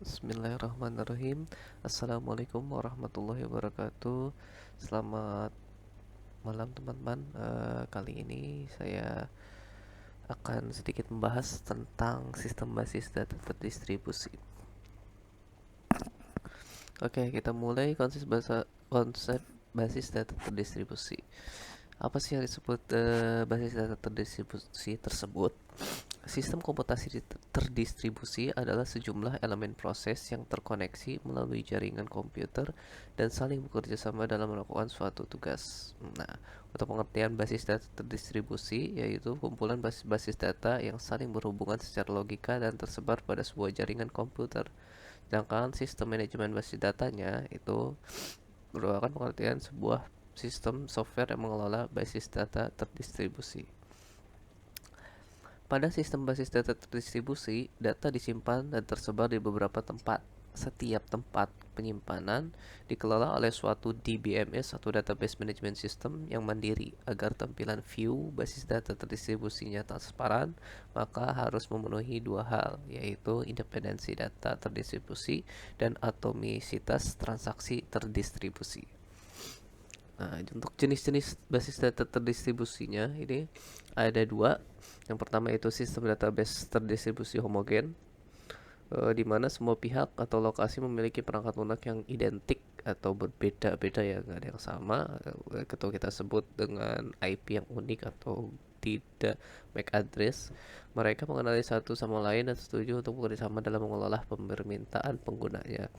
Bismillahirrahmanirrahim. Assalamualaikum warahmatullahi wabarakatuh. Selamat malam teman-teman. Kali ini saya akan sedikit membahas tentang sistem basis data terdistribusi. Oke, kita mulai konsep basis data terdistribusi. Apa sih yang disebut basis data terdistribusi tersebut? Sistem komputasi terdistribusi adalah sejumlah elemen proses yang terkoneksi melalui jaringan komputer dan saling bekerja sama dalam melakukan suatu tugas. Nah, untuk pengertian basis data terdistribusi yaitu kumpulan basis-basis data yang saling berhubungan secara logika dan tersebar pada sebuah jaringan komputer. Sedangkan sistem manajemen basis datanya itu merupakan pengertian sebuah sistem software yang mengelola basis data terdistribusi. Pada sistem basis data terdistribusi, data disimpan dan tersebar di beberapa tempat. Setiap tempat penyimpanan dikelola oleh suatu DBMS atau Database Management System yang mandiri. Agar tampilan view basis data terdistribusinya transparan, maka harus memenuhi dua hal, yaitu independensi data terdistribusi dan atomisitas transaksi terdistribusi. Nah, untuk jenis-jenis basis data terdistribusinya ini ada dua. Yang pertama itu sistem database terdistribusi homogen, di mana semua pihak atau lokasi memiliki perangkat lunak yang identik atau berbeda-beda, ya, nggak ada yang sama. Atau kita sebut dengan IP yang unik atau tidak MAC address. Mereka mengenali satu sama lain dan setuju untuk bekerjasama dalam mengelola permintaan penggunanya.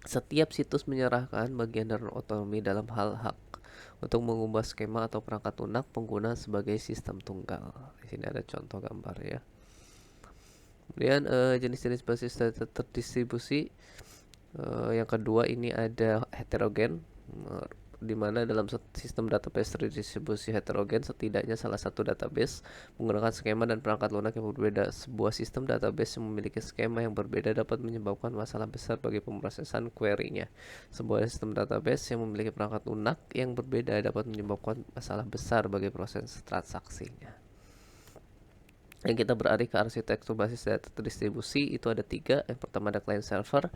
Setiap situs menyerahkan bagian dari otonomi dalam hal hak untuk mengubah skema atau perangkat lunak pengguna sebagai sistem tunggal. Di sini ada contoh gambar, ya. Kemudian jenis-jenis basis data terdistribusi. Yang kedua ini ada heterogen, di mana dalam sistem database terdistribusi heterogen setidaknya salah satu database menggunakan skema dan perangkat lunak yang berbeda. Sebuah sistem database yang memiliki skema yang berbeda dapat menyebabkan masalah besar bagi pemrosesan query-nya. Sebuah sistem database yang memiliki perangkat lunak yang berbeda dapat menyebabkan masalah besar bagi proses transaksinya. Yang kita beralih ke arsitektur basis data terdistribusi, itu ada tiga. Yang pertama ada client server.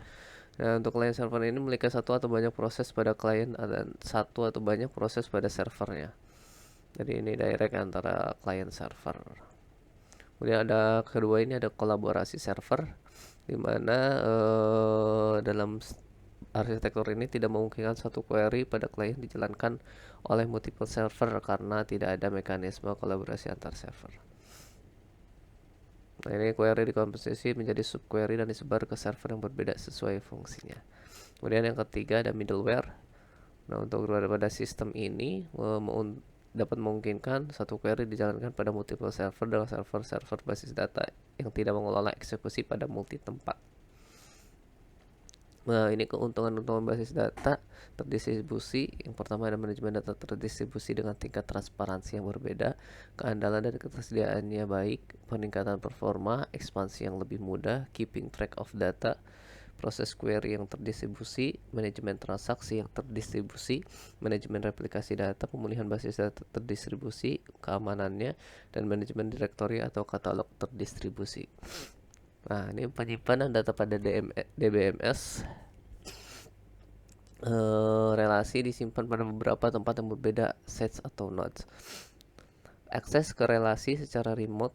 Nah, untuk client server ini memiliki satu atau banyak proses pada client dan satu atau banyak proses pada servernya. Jadi ini direct antara client server. Kemudian ada kedua, ini ada kolaborasi server, di mana dalam arsitektur ini tidak memungkinkan satu query pada client dijalankan oleh multiple server karena tidak ada mekanisme kolaborasi antar server. Nah, ini query dikomposisi menjadi subquery dan disebar ke server yang berbeda sesuai fungsinya. Kemudian yang ketiga ada middleware. Nah, untuk pada sistem ini dapat memungkinkan satu query dijalankan pada multiple server dengan server-server basis data yang tidak mengelola eksekusi pada multi tempat. Nah, ini keuntungan-keuntungan basis data terdistribusi. Yang pertama ada manajemen data terdistribusi dengan tingkat transparansi yang berbeda, keandalan dan ketersediaannya baik, peningkatan performa, ekspansi yang lebih mudah, keeping track of data, proses query yang terdistribusi, manajemen transaksi yang terdistribusi, manajemen replikasi data, pemulihan basis data terdistribusi, keamanannya, dan manajemen direktori atau katalog terdistribusi. Nah, ini penyimpanan data pada DBMS. Relasi disimpan pada beberapa tempat yang berbeda, sets atau nodes. Akses ke relasi secara remote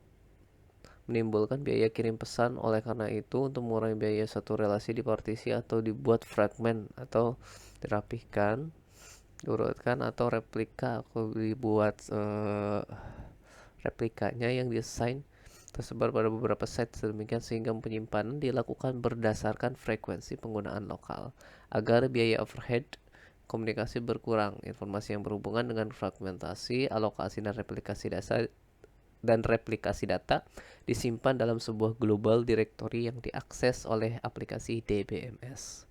menimbulkan biaya kirim pesan. Oleh karena itu, untuk mengurangi biaya satu relasi dipartisi atau dibuat fragmen atau dirapihkan, diurutkan, atau replika atau dibuat replikanya yang diassign tersebar pada beberapa site sedemikian sehingga penyimpanan dilakukan berdasarkan frekuensi penggunaan lokal agar biaya overhead komunikasi berkurang. Informasi yang berhubungan dengan fragmentasi, alokasi, dan replikasi data disimpan dalam sebuah global directory yang diakses oleh aplikasi DBMS.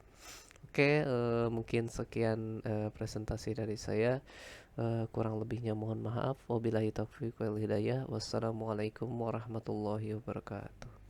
Oke, mungkin sekian presentasi dari saya. Kurang lebihnya mohon maaf. Wabillahi taufiq wal hidayah. Wassalamualaikum warahmatullahi wabarakatuh.